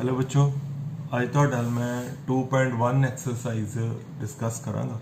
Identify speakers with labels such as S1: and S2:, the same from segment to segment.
S1: Hello बच्चों, आज ਤੁਹਾਡੇ मैं 2.1 एक्सरसाइज डिस्कस करांगा।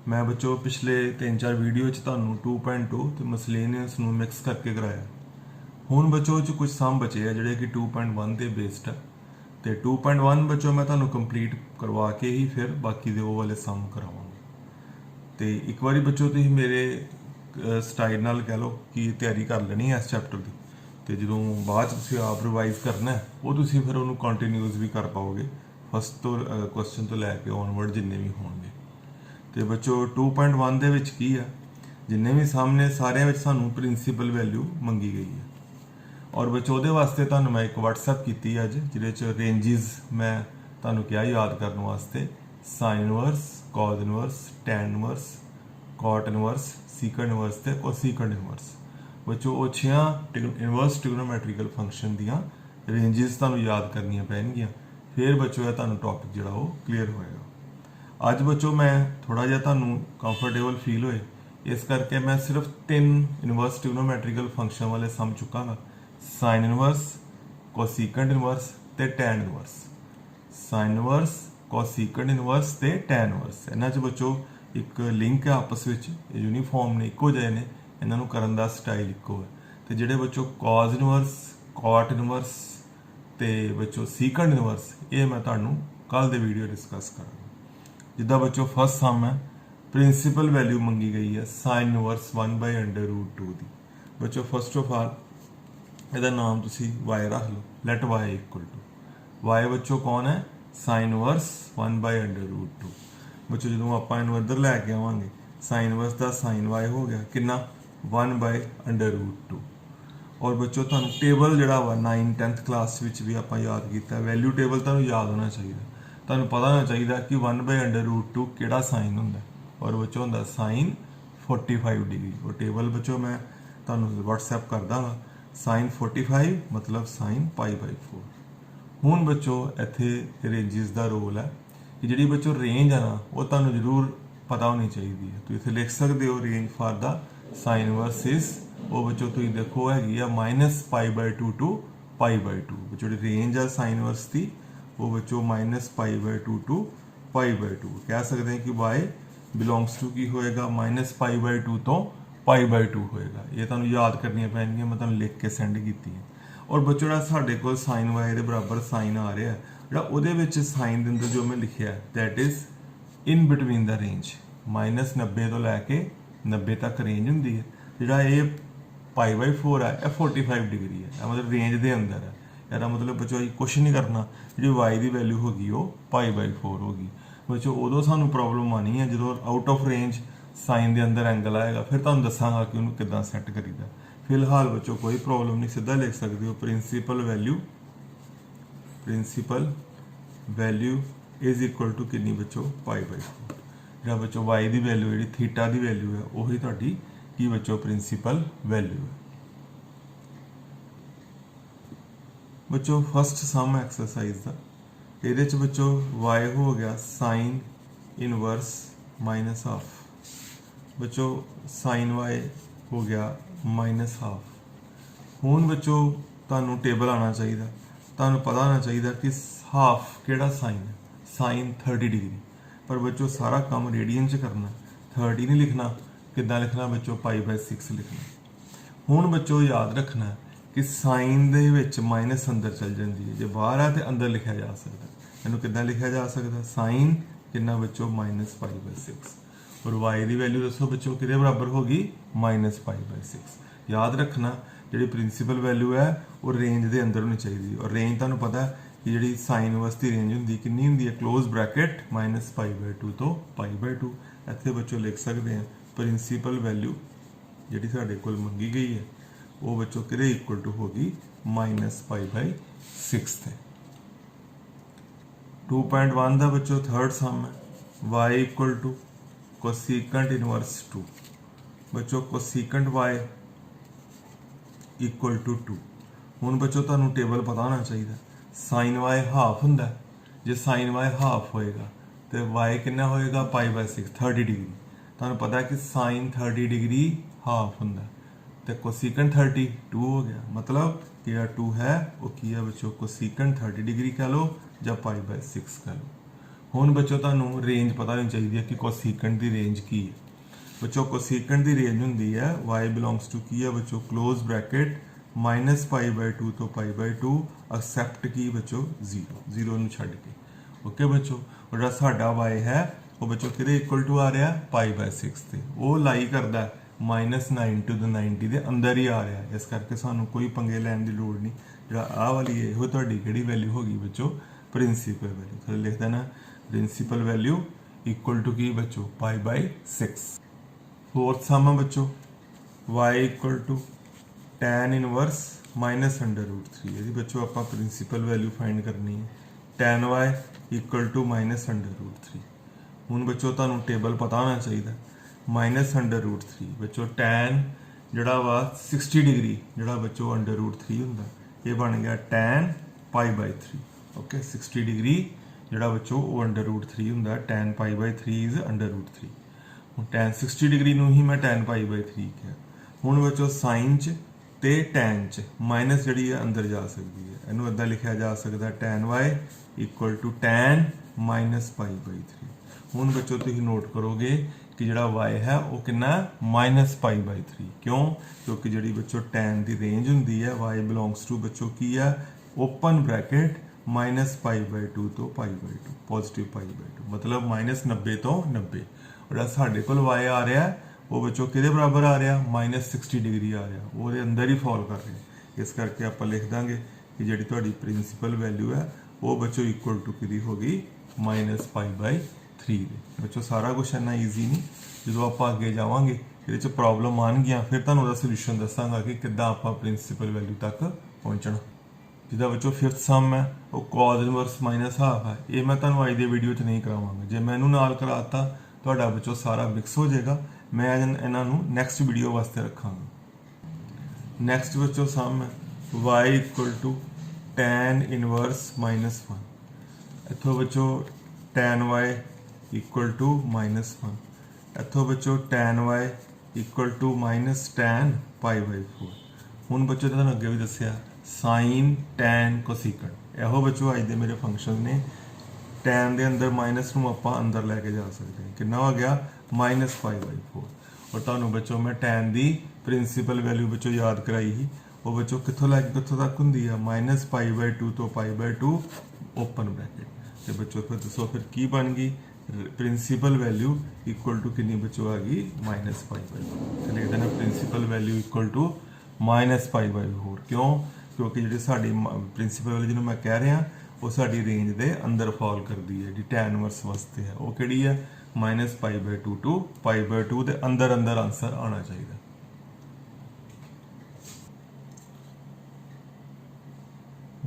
S1: मैं बच्चों पिछले 3-4 वीडियो च ਤੁਹਾਨੂੰ 2.2 ਤੇ ਮਿਸਲੇਨੀਅਸ ਨੂੰ ਮਿਕਸ ਕਰਕੇ ਕਰਾਇਆ। ਹੁਣ ਬੱਚੋ ਚ ਕੁਝ ਸਮ ਬਚੇ ਆ ਜਿਹੜੇ ਕਿ 2.1 ਦੇ ਬੇਸਡ ਹੈ ਤੇ 2.1 ਬੱਚੋ ਮੈਂ ਤੁਹਾਨੂੰ ਕੰਪਲੀਟ ਕਰਵਾ ਕੇ ਹੀ ਫਿਰ ਬਾਕੀ ਦੇ ਉਹ ਵਾਲੇ ਸਮ ਕਰਾਵਾਂਗਾ। ਤੇ ਇੱਕ ਵਾਰੀ ਬੱਚੋ ਤੁਸੀਂ ਮੇਰੇ ਸਟਾਈਲ ਨਾਲ ਕਹਿ ਲਓ ਕਿ ਤਿਆਰੀ ਕਰ ਲੈਣੀ ਹੈ ਇਸ ਚੈਪਟਰ ਦੀ ਤੇ ਜਦੋਂ ਬਾਅਦ ਤੁਸੀਂ ਆਪ ਰਿਵਾਈਜ਼ ਕਰਨਾ ਹੈ ਉਹ ਤੁਸੀਂ ਫਿਰ ਉਹਨੂੰ ਕੰਟੀਨਿਊਸ ਵੀ ਕਰ ਪਾਓਗੇ ਫਸਟ ਤੋਂ ਕੁਐਸਚਨ ਤੋਂ ਲੈ ਕੇ ਔਨਵਰਡ ਜਿੰਨੇ ਵੀ ਹੋਣਗੇ। ਤੇ ਬੱਚੋ 2.1 ਦੇ ਵਿੱਚ ਕੀ ਆ, ਜਿੰਨੇ ਵੀ ਸਾਹਮਣੇ ਸਾਰਿਆਂ ਵਿੱਚ ਸਾਨੂੰ ਪ੍ਰਿੰਸੀਪਲ ਵੈਲਿਊ ਮੰਗੀ ਗਈ ਹੈ ਔਰ ਬੱਚੋ ਉਹਦੇ ਵਾਸਤੇ ਤੁਹਾਨੂੰ ਮੈਂ ਇੱਕ WhatsApp ਕੀਤੀ ਅੱਜ ਜਿਹਦੇ ਚ ਰੇਂਜਸ ਮੈਂ ਤੁਹਾਨੂੰ ਕਿਹਾ ਯਾਦ ਕਰਨ ਵਾਸਤੇ ਸਾਈਨ ਇਨਵਰਸ, ਕਾਜ਼ ਇਨਵਰਸ, ਟੈਨ ਇਨਵਰਸ, ਕਾਟ ਇਨਵਰਸ, ਸੀਕੈਂਟ ਇਨਵਰਸ ਤੇ ਕੋਸੀਕੈਂਟ ਇਨਵਰਸ। बच्चों वो 6 इनवर्स ट्रिग्नोमैट्रिकल फंक्शन दियाँ रेंजिस तुहानूं याद करनियां पैणगियां, फिर बच्चों यह तुहानूं टॉपिक जिहड़ा वो क्लीयर होएगा। अज बच्चों मैं थोड़ा जिहा तुहानूं कंफर्टेबल फील होए इस करके मैं सिर्फ 3 इनवर्स ट्रिग्नोमैट्रिकल फंक्शन वाले सम चुकांगा, साइन इनवर्स, कोसीकेंट इनवर्स ते tan inverse. Sine inverse, cosecant inverse ते टैन इनवर्स इन्हां च बच्चों एक लिंक है आपस विच, यूनीफॉर्म ने, इक्को जिहे ने, ਇਹਨਾਂ ਨੂੰ ਕਰਨ ਦਾ ਸਟਾਈਲ ਇੱਕੋ ਹੈ। ਤੇ ਜਿਹੜੇ ਬੱਚੋ ਕਾਜ਼ ਇਨਵਰਸ, ਕਾਟ ਇਨਵਰਸ ਤੇ ਬੱਚੋ ਸੀਕੈਂਟ ਇਨਵਰਸ ਇਹ ਮੈਂ ਤੁਹਾਨੂੰ ਕੱਲ ਦੇ ਵੀਡੀਓ ਡਿਸਕਸ ਕਰਾਂਗਾ। ਜਿੱਦਾਂ ਬੱਚੋ ਫਸਟ ਸਮ ਹੈ, ਪ੍ਰਿੰਸੀਪਲ ਵੈਲਿਊ ਮੰਗੀ ਗਈ ਹੈ ਸਾਈਨ ਇਨਵਰਸ 1/√2 ਦੀ। ਬੱਚੋ ਫਸਟ ਆਫ ਆਲ ਇਹਦਾ ਨਾਮ ਤੁਸੀਂ y ਰੱਖ ਲਓ, let y equal to y। ਬੱਚੋ ਕੌਣ ਹੈ? Sine inverse 1/√2। ਬੱਚੋ ਜਦੋਂ ਆਪਾਂ ਇਹਨੂੰ ਇੱਧਰ ਲੈ ਕੇ ਆਵਾਂਗੇ ਸਾਈਨ ਇਨਵਰਸ ਦਾ ਸਾਈਨ y ਹੋ ਗਿਆ ਕਿੰਨਾ 1/√2। और बच्चों ਤੁਹਾਨੂੰ ਟੇਬਲ ਜਿਹੜਾ ਵਾ 9-10th ਕਲਾਸ ਵਿੱਚ ਵੀ ਆਪਾਂ ਯਾਦ ਕੀਤਾ, ਵੈਲਿਊ ਟੇਬਲ ਤੁਹਾਨੂੰ ਯਾਦ ਹੋਣਾ ਚਾਹੀਦਾ, ਤੁਹਾਨੂੰ ਪਤਾ ਹੋਣਾ ਚਾਹੀਦਾ ਕਿ 1/√2 ਕਿਹੜਾ ਸਾਈਨ ਹੁੰਦਾ ਔਰ ਬੱਚੋ ਹੁੰਦਾ ਸਾਈਨ 45 ਡਿਗਰੀ। ਉਹ ਟੇਬਲ ਬੱਚੋ ਮੈਂ ਤੁਹਾਨੂੰ WhatsApp ਕਰ ਦਾਂਗਾ, ਸਾਈਨ 45 ਮਤਲਬ ਸਾਈਨ π/4। ਹੁਣ ਬੱਚੋ ਇੱਥੇ ਰੇਂਜਸ ਦਾ ਰੋਲ ਹੈ ਕਿ ਜਿਹੜੀ ਬੱਚੋ ਰੇਂਜ ਆ ਨਾ ਉਹ ਤੁਹਾਨੂੰ ਜ਼ਰੂਰ ਪਤਾ ਹੋਣੀ ਚਾਹੀਦੀ ਹੈ। ਤੁਸੀਂ ਇੱਥੇ ਲਿਖ ਸਕਦੇ ਹੋ range for the sign inverse is, ਉਹ ਬੱਚੋ ਤੁਸੀਂ ਦੇਖੋ ਹੈਗੀ ਆ -π/2 ਟੂ π/2। ਬੱਚੋ ਜਿਹੜੀ ਰੇਂਜ ਆ ਸਾਈਨ ਇਨਵਰਸ ਦੀ ਉਹ ਬੱਚੋ -π/2 ਟੂ π/2। ਕਹਿ ਸਕਦੇ ਹਾਂ ਕਿ y ਬਿਲੋਂਗਸ ਟੂ ਕੀ ਹੋਏਗਾ -π/2 ਤੋਂ π/2 ਹੋਏਗਾ। ਇਹ ਤੁਹਾਨੂੰ ਯਾਦ ਕਰਨੀਆਂ ਪੈਣਗੀਆਂ, ਮੈਂ ਤੁਹਾਨੂੰ ਲਿਖ ਕੇ ਸੈਂਡ ਕੀਤੀ ਹੈ। ਔਰ ਬੱਚੋ ਜਿਹੜਾ ਸਾਡੇ ਕੋਲ ਸਾਈਨ y ਦੇ ਬਰਾਬਰ ਸਾਈਨ ਆ ਰਿਹਾ ਜਿਹੜਾ ਉਹਦੇ ਵਿੱਚ ਸਾਈਨ ਦੇ ਅੰਦਰ ਜੋ ਮੈਂ ਲਿਖਿਆ that is in between the range -90 ਤੋਂ ਲੈ ਕੇ 90 ਤੱਕ ਰੇਂਜ ਹੁੰਦੀ ਹੈ। ਜਿਹੜਾ ਇਹ π/4 ਹੈ ਇਹ 45 ਡਿਗਰੀ ਹੈ, ਇਹ ਮਤਲਬ ਰੇਂਜ ਦੇ ਅੰਦਰ ਹੈ। ਇਹਦਾ ਮਤਲਬ ਬੱਚੋ ਅਸੀਂ ਕੁਛ ਨਹੀਂ ਕਰਨਾ, ਜਿਹੜੀ y ਦੀ ਵੈਲਿਊ ਹੋ ਗਈ ਉਹ π/4 ਹੋ ਗਈ। ਬੱਚੋ ਉਦੋਂ ਸਾਨੂੰ ਪ੍ਰੋਬਲਮ ਆਣੀ ਹੈ ਜਦੋਂ ਆਊਟ ਆਫ ਰੇਂਜ ਸਾਈਨ ਦੇ ਅੰਦਰ ਐਂਗਲ ਆਏਗਾ, ਫਿਰ ਤੁਹਾਨੂੰ ਦੱਸਾਂਗਾ ਕਿ ਉਹਨੂੰ ਕਿੱਦਾਂ ਸੈੱਟ ਕਰੀਦਾ। ਫਿਲਹਾਲ ਬੱਚੋ ਕੋਈ ਪ੍ਰੋਬਲਮ ਨਹੀਂ, ਸਿੱਧਾ ਲਿਖ ਸਕਦੇ ਹੋ principal value is equal to ਕਿੰਨੀ ਬੱਚੋ π/4। ਜਿਹੜਾ ਬੱਚੋ y ਦੀ ਵੈਲਿਊ ਜਿਹੜੀ ਥੀਟਾ ਦੀ ਵੈਲਿਊ ਹੈ ਉਹੀ ਤੁਹਾਡੀ ਕੀ ਬੱਚੋ ਪ੍ਰਿੰਸੀਪਲ ਵੈਲਿਊ ਹੈ। ਬੱਚੋ ਫਸਟ ਸਮ ਐਕਸਰਸਾਈਜ਼ ਦਾ ਇਹਦੇ ਚ ਬੱਚੋ y ਹੋ ਗਿਆ ਸਾਈਨ ਇਨਵਰਸ -ਹਾਫ। ਬੱਚੋ ਸਾਈਨ y ਹੋ ਗਿਆ -ਹਾਫ। ਹੁਣ ਬੱਚੋ ਤੁਹਾਨੂੰ ਟੇਬਲ ਆਉਣਾ ਚਾਹੀਦਾ, ਤੁਹਾਨੂੰ ਪਤਾ ਹੋਣਾ ਚਾਹੀਦਾ ਕਿ ਹਾਫ ਕਿਹੜਾ ਸਾਈਨ ਹੈ, ਸਾਈਨ 30 ਡਿਗਰੀ। पर बच्चों सारा काम रेडियन च करना, 30 नहीं लिखना, कितना लिखना बच्चों π/6 लिखना। हुण बच्चों याद रखना कि साइन दे विच माइनस अंदर चल जाती है, जो बाहर है तो अंदर लिखा जा सकता। इन्हूं कितना लिखा जा सकता? साइन कितना बच्चों -π/6 और y की वैल्यू दसो बच्चों कि बराबर होगी -π/6। याद रखना जी प्रिंसीपल वैल्यू है वो रेंज के अंदर होनी चाहिए और रेंज तुहानूं पता है कि जी साइन इनवर्स की रेंज होंगी कितनी होंगी है, क्लोज ब्रैकेट -π/2 तो π/2। इत्थे बच्चों लिख सकते हैं प्रिंसीपल वैल्यू जी साढ़े कोल मंगी गई है वो बच्चों कि इक्वल टू होगी -π/6 थे। 2.1 का बच्चों थर्ड सम है y equal to cosecant inverse 2। बच्चों कोसीकेंट y इक्वल टू 2। हुण बच्चों तुहानूं टेबल पता होना चाहिए, साइन y हाफ होंदा, जे साइन y हाफ होएगा तो y कितना होएगा π/6 30 डिग्री। तुहानूं पता है कि साइन 30 डिग्री हाफ होंदा तो कोसीकेंट 30 2 हो गया, मतलब कि 2 है वो की है बच्चों कोसीकेंट 30 डिग्री कह लो या पाई बाय 6 कह लो। हुण बच्चों तुहानूं रेंज पता होनी चाहिए कि कोसीकेंट की रेंज की है। बच्चों कोसीकेंट की रेंज होंगी है y बिलोंग्स टू की है बच्चों क्लोज ब्रैकेट -π/2 तो π/2 एक्सेप्ट की बच्चों 0 नूं छड्ड के। ओके बच्चों, और जिहड़ा साडा y है वो बच्चों किहदे इक्वल टू आ रहा π/6 ते, वो लाई करदा -9 टू द 90 दे अंदर ही आ रहा है। इस करके सानूं कोई पंगे लैण दी लोड़ नहीं। जिहड़ा आ वाली है वो तुहाडी किहड़ी वैल्यू होगी बच्चों प्रिंसीपल वैल्यू। थोड़े लिख देना प्रिंसीपल वैल्यू इक्वल टू की बच्चों π/6। फोर्थ सम है बच्चों y equal to tan inverse -√3। यदि बच्चों आप प्रिंसीपल वैल्यू फाइंड करनी है tan y इक्वल टू -√3। हुण बच्चों तुहानूं टेबल पता होना चाहिए -√3 बच्चों tan जिहड़ा वा 60 डिग्री जिहड़ा बच्चों √3 हुंदा ये बन गया tan π/3। ओके 60 डिग्री जिहड़ा बच्चों वो √3 हुंदा tan π/3 इज √3। tan 60 डिग्री नूं ही मैं tan π/3 किया। हुण बच्चों साइन च ते tan च माइनस जिहड़ी है अंदर जा सकती है, इहनूं इदां लिखिया जा सकदा tan y equal to tan -π/3। हुण बच्चों तुसीं नोट करोगे कि जिहड़ा y है वो कितना -π/3 क्यों, क्योंकि जिहड़ी बच्चों tan की रेंज हुंदी है y बिलोंग्स टू बच्चों की है ओपन ब्रैकेट -π/2 तो π/2 पॉजिटिव π/2 मतलब -90 तो 90। और साढ़े को y आ रहा है वो बच्चों कि बराबर आ रहा -60 डिग्री आ रहा वो अंदर ही फॉल कर रहे। इस करके आप लिख देंगे कि जी थोड़ी प्रिंसीपल वैल्यू है वो बच्चों इक्वल टू कि होगी -π/3। बच्चों सारा कुछ इन्ना ईजी नहीं, जो आप अगे जावांगे ये प्रॉब्लम आनगियां फिर तुहानूं सोल्यूशन दसांगा कि किद्दां आपां प्रिंसीपल वैल्यू तक पहुंचना। जिहदा बच्चों फिफ्थ सम है वो कॉज इनवर्स -½ है, ये मैं तुहानूं अज दे वीडियो च नहीं करावांगा। जे मैं इहनूं नाल कराता ਤੁਹਾਡਾ बच्चों सारा मिक्स हो जाएगा। मैं इन्हों नैक्सट वीडियो वास्ते रखांगा। नैक्सट बच्चों सम है y equal to tan inverse -1। इतों बच्चों tan y इक्वल टू -1। इतों बच्चों tan y equal to -tan π/4। हुण बच्चों तुहानूं अगे भी दसिया साइन tan कोसीकेंट इहो बच्चों अज दे मेरे फंक्शन ने। tan के अंदर माइनस नूं आपां अंदर लैके जा सकते हैं, कितना हो गया -π/4। और तुहानूं बच्चों मैं tan की प्रिंसीपल वैल्यू बच्चों याद कराई ही, वो बच्चों कित्थों लैके कित्थों तक हुंदी है -π/2 तो π/2 ओपन ब्रैकेट। तो बच्चों फिर दसो फिर की बन गई प्रिंसीपल वैल्यू इक्वल टू कितनी बच्चों आ गई -π/4। तो लिख देना प्रिंसीपल वैल्यू इक्वल टू -π/4। क्यों, क्योंकि जी साड़ी प्रिंसीपल वैल्यू जिन्होंने मैं कह रहा वो साड़ी रेंज के अंदर फॉल करती है जी tan इनवर्स वास्ते है वो किहड़ी है -π/2 टू π/2 के अंदर अंदर आंसर आना चाहिए।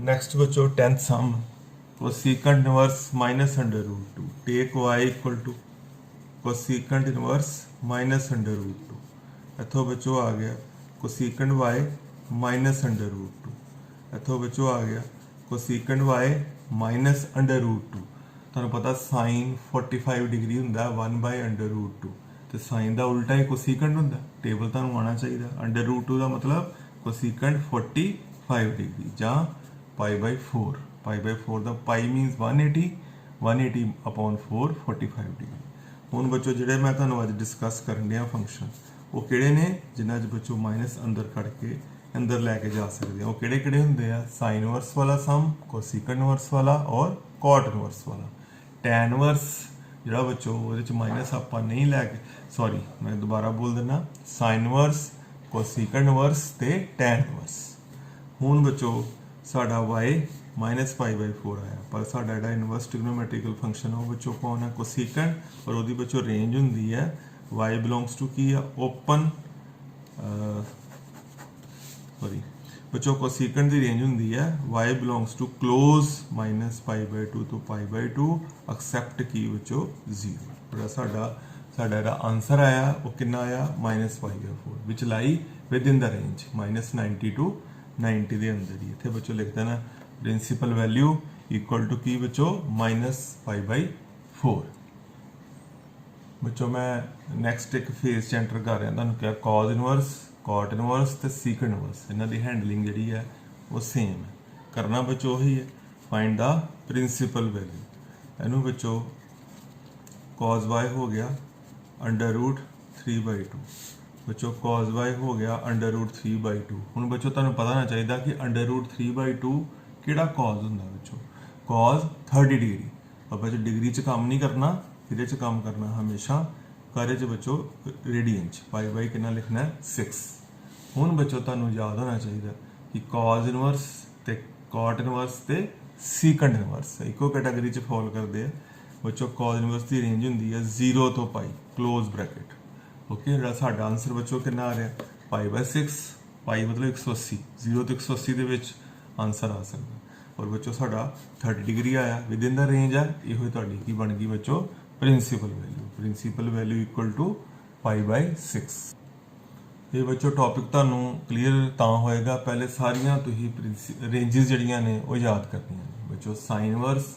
S1: नैक्सट बच्चों 10th sum cosecant inverse -√2 take y equal to cosecant inverse -√2। इथों बच्चों आ गया कोसीकेंट y -√2। इथों बच्चों आ गया कोसीकेंट y -√2। तुहानूं पता साइन 45 डिग्री हुंदा 1/√2 तो साइन का उल्टा ही कोसीकेंट हुंदा। टेबल तुहानूं आना चाहिए √2 का मतलब कोसीकेंट 45 डिग्री जां π/4। π/4 का पाई मीनस 180/4 45 डिग्री। हुण बच्चों जिहड़े मैं तुहानूं अज डिस्कस करन दिया फंक्शन वो किहड़े ने जिन्हां 'च बच्चों माइनस अंदर कढ़ के अंदर लैके जा सकते हैं। वो किहड़े किहड़े हुंदे आ साइन इनवर्स वाला सम, कोसीकेंट इनवर्स वाला और कॉट इनवर्स वाला। tan इनवर्स जिहड़ा बच्चों उहदे च माइनस आपां नहीं लैके सॉरी मैं दोबारा बोल देना साइन इनवर्स कोसीकेंट इनवर्स ते tan इनवर्स। हुण बच्चों साडा y -π/4 आया पर साडा जिहड़ा इनवर्स ट्रिग्नोमेट्रिकल फंक्शन है वो बच्चों कौन है कोसीकेंट और उहदी बच्चों रेंज हुंदी है y बिलोंग्स टू की है ओपन सॉरी बच्चों कोसीकेंट की रेंज होंगी है y बिलोंग्स टू क्लोज -π/2 तो π/2 एक्सेप्ट की बच्चों 0। साडा आंसर आया वो कितना आया -π/4 which lie within the range -90 to 90 के अंदर ही। इतने बच्चों लिख देना प्रिंसीपल वैल्यू इक्वल टू की बच्चों -π/4। बच्चों मैं नैक्सट एक फेज च एंटर कर रहा तुहानूं क्या कॉज इनवर्स cot ਇਨਵਰਸ ਤੇ secant ਇਨਵਰਸ ਇਹਨਾਂ ਦੀ ਹੈਂਡਲਿੰਗ ਜਿਹੜੀ ਹੈ ਉਹ ਸੇਮ ਹੈ। ਕਰਨਾ ਬੱਚੋ ਉਹੀ ਹੈ, ਫਾਈਂਡ ਦਾ ਪ੍ਰਿੰਸੀਪਲ ਵੈਲਿਊ। ਇਹਨੂੰ ਬੱਚੋ cos y ਹੋ ਗਿਆ √3/2, ਬੱਚੋ cos y ਹੋ ਗਿਆ √3/2। ਹੁਣ ਬੱਚੋ ਤੁਹਾਨੂੰ ਪਤਾ ਹੋਣਾ ਚਾਹੀਦਾ ਕਿ √3/2 ਕਿਹੜਾ cos ਹੁੰਦਾ ਬੱਚੋ, cos 30 ਡਿਗਰੀ। और बच्चों डिग्री च काम नहीं करना, किधे च काम करना हमेशा करे च बच्चों रेडियन च। पाई कितना लिखना है 6। हुण बच्चों तुहानूं याद होना चाहिए कि कॉज इनवर्स ते कॉट इनवर्स ते सीकंट इनवर्स इको कैटेगरी च फॉल करते हैं बच्चों। कॉज इनवर्स की रेंज होंदी है 0 तो पाई क्लोज ब्रैकेट। ओके, जिहड़ा साडा आंसर बच्चों कितना आ रहा π/6, पाई मतलब 180, 0 तो 180 ਦੇ ਵਿੱਚ आंसर आ सकता। और बच्चों साडा 30 डिग्री आया, विद इन द रेंज है। यो तुहाडी की बन गई बच्चों principal value. Principal value equal to π/6। ये बच्चों टॉपिक तुहानूं क्लीयर तां होएगा पहले सारियां तुसीं रेंजिस जिहड़ियां ने वो याद करनियां ने बच्चों। साइन इनवर्स,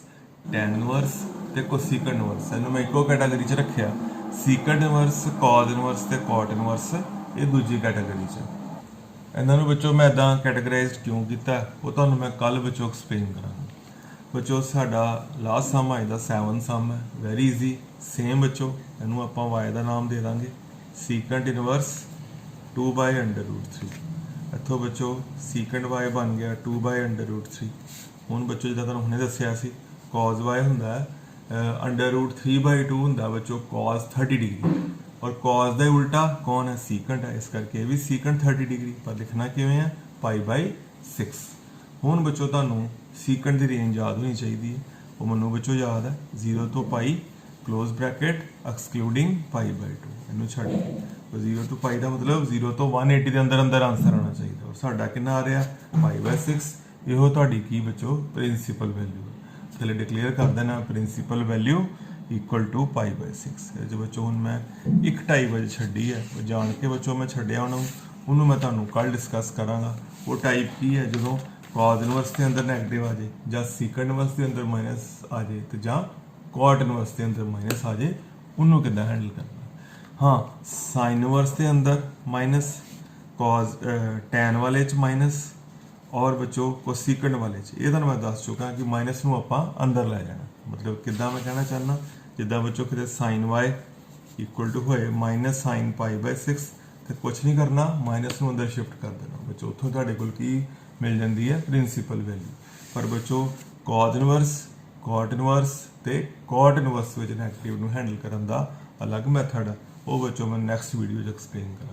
S1: टैन इनवर्स ते कोसीकंट इनवर्स, इहनूं मैं इको कैटेगरी च रखिया। सीकंट इनवर्स, कॉज इनवर्स ते कॉट इनवर्स ये दूजी कैटेगरी च। ਇਹਨਾਂ ਨੂੰ ਬੱਚੋ ਮੈਂ ਇਦਾਂ ਕੈਟਾਗਰਾਈਜ਼ਡ ਕਿਉਂ ਕੀਤਾ ਉਹ ਤੁਹਾਨੂੰ ਮੈਂ ਕੱਲ ਬੱਚੋ ਐਕਸਪਲੇਨ ਕਰਾਂਗਾ। ਬੱਚੋ ਸਾਡਾ ਲਾਸਟ ਸਮ ਆਇਆ 7 ਸਮ ਹੈ, ਵੈਰੀ ਈਜ਼ੀ ਸੇਮ ਬੱਚੋ। ਇਹਨੂੰ ਆਪਾਂ y ਦਾ ਨਾਮ ਦੇ ਦਾਂਗੇ ਸੀਕੈਂਟ ਇਨਵਰਸ 2/√3। ਇੱਥੋਂ ਬੱਚੋ ਸੀਕੈਂਟ y ਬਣ ਗਿਆ 2/√3। ਹੁਣ ਬੱਚੋ ਜਿੱਦਾਂ ਤੁਹਾਨੂੰ ਹੁਣੇ ਦੱਸਿਆ ਸੀ cos y ਹੁੰਦਾ √3/2 ਹੁੰਦਾ ਬੱਚੋ cos 30 डिग्री। और cos ਦਾ ਉਲਟਾ कौन है सीकंट है, इस करके भी सीकंट 30 डिग्री पर लिखना किवें है π/6। ਹੁਣ ਬੱਚੋ ਤੁਹਾਨੂੰ ਸੀਕੰਟ ਦੀ ਰੇਂਜ ਯਾਦ ਹੋਣੀ ਚਾਹੀਦੀ ਹੈ, ਉਹ ਮੈਨੂੰ ਬੱਚੋ ਯਾਦ ਹੈ 0 ਤੋਂ π ਕਲੋਜ਼ ਬ੍ਰੈਕਟ ਐਕਸਕਲੂਡਿੰਗ π/2। ਇਹਨੂੰ ਛੱਡ ਕੇ 0 ਤੋਂ π ਦਾ ਮਤਲਬ 0 ਤੋਂ 180 ਦੇ ਅੰਦਰ ਅੰਦਰ ਆਨਸਰ ਆਉਣਾ ਚਾਹੀਦਾ। ਔਰ ਸਾਡਾ ਕਿੰਨਾ ਆ ਰਿਹਾ π/6। ਇਹੋ ਤੁਹਾਡੀ ਕੀ ਬੱਚੋ ਪ੍ਰਿੰਸੀਪਲ ਵੈਲਿਊ। ਥੱਲੇ ਡਿਕਲੇਅਰ ਕਰ ਦੇਣਾ ਪ੍ਰਿੰਸੀਪਲ ਵੈਲਿਊ इक्वल टू π/6। जो बच्चों हूँ मैं 1:30 बजे छड्डी है, वो जान के बच्चों मैं छड्डिया उन्होंने मैं तुहानूं कल डिस्कस करांगा। वो टाइप की है जो कॉज इनवर्स के अंदर नैगेटिव आ जाए, जां सीकंट इनवर्स के अंदर माइनस आ जाए, तो जां कॉट इनवर्स के अंदर माइनस आ जाए, उन्होंने किद्दां हैंडल करना। हाँ, साइन इनवर्स के अंदर माइनस, कॉज टैन वाले च माइनस और बच्चों कोसीकंट वाले च ये तुहानूं मैं दस चुका कि माइनस नूं आपां अंदर लै जाना। मतलब किद्दां मैं कहना चाहना जिद्दां बच्चों किते साइन y इक्वल टू होए माइनस साइन π/6 तो कुछ नहीं करना, माइनस नूं अंदर शिफ्ट कर देना बच्चों। उत्थों तुहाडे कोल की मिल जाती है प्रिंसीपल वैल्यू। पर बच्चों कॉज इनवर्स, कॉट इनवर्स ते कॉट इनवर्स विच नैगेटिव नूं हैंडल करन दा अलग मैथड है, वो बच्चों मैं नैक्सट वीडियो च एक्सप्लेन करांगा।